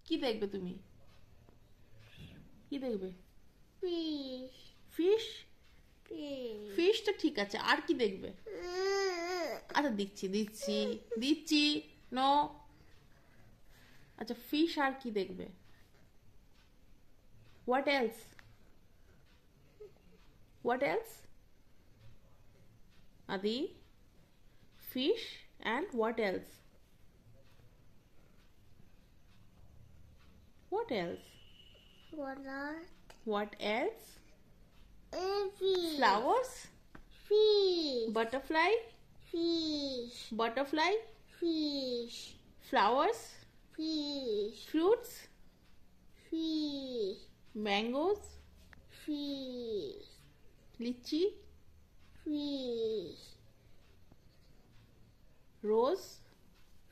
কি দেখবে তুমি? কি দেখবে? Fish fish? ফিশ ফিশটা ঠিক আছে, আর কি দেখবে? আচ্ছা দিচ্ছি দিচ্ছি দিচ্ছি। নো। আচ্ছা ফিশ আর কি দেখবে? What else? What else? আদি, fish and what else? What else? What else? Fish Flowers? fish Butterfly? fish Butterfly? fish Flowers? fish Fruits? fish Mangoes? fish Lychee? fish Rose?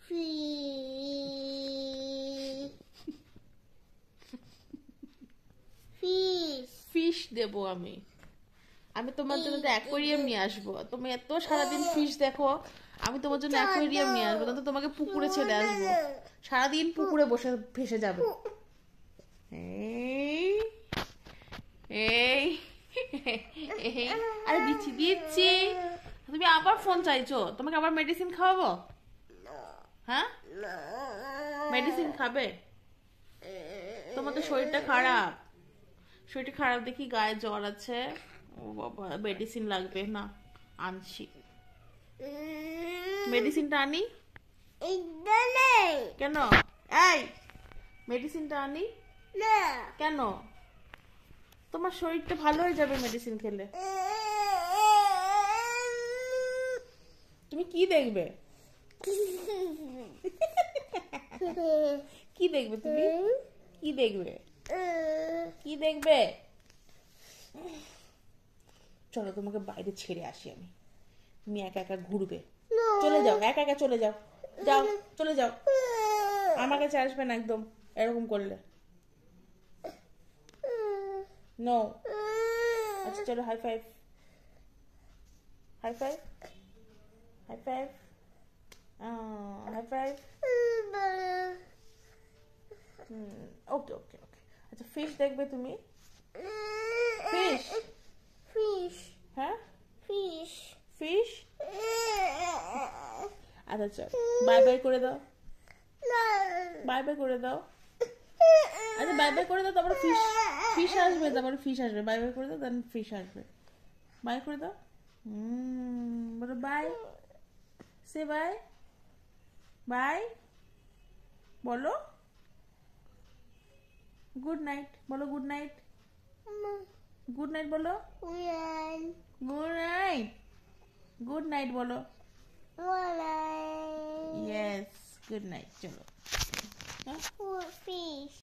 fish fish Fish দেবো আমি। আমি তোমার জন্য aquarium নিয়ে আসবো। তুমি এত সারাদিন ফিশ দেখো, আমি তোমার জন্য অ্যাকোয়ারিয়াম নিয়ে আসবো। তো তোমাকে পুকুরে ছেড়ে আসবো, সারাদিন পুকুরে বসে ভেসে যাবে। এই এই এই, আরে দিচ্ছি দিচ্ছি। তুমি আবার ফোন চাইছো? তোমাকে আবার মেডিসিন খাওয়াবো? হ্যাঁ, মেডিসিন খাবে? তোমার তো শরীরটা খারাপ, শরীরটা খারাপ দেখি, গায়ে জ্বর আছে। ও বাবা, মেডিসিন লাগবে না, আনছি। মেডিসিনটা আনি? কেন? এই মেডিসিনটা আনি কেন? তোমার শরীরটা ভালো হয়ে যাবে মেডিসিন খেলে। তুমি কি দেখবে? কি দেখবে তুমি? কি দেখবে? কি দেখবে? চলো তোমাকে বাইরে ছেড়ে আসি আমি, তুমি একা একা ঘুরবে। চলে যাও, একা একা চলে যাও, যাও চলে যাও, আমার কাছে আসবে না একদম এরকম করলে। নো। আচ্ছা চলো, high five, high five, high five, high five. Okay okay okay. আচ্ছা ফিশ দেখবে তুমি? ফিশ? fish হ্যাঁ fish ফিশ। আচ্ছা চল, বাই বাই করে দাও, বাই বাই করে দাও। আচ্ছা বাই বাই করে দাও, তারপরে ফিশ, ফিশ আসবে, তারপরে ফিশ আসবে। বাই বাই করে দাও, দেন ফিশ আসবে। বাই করে দাও। বলো বাই, সে বাই, বাই বলো। গুড নাইট বলো, গুড নাইট, গুড নাইট বলো, গুড নাইট, গুড নাইট বলো। Yes, good night. চলো। fish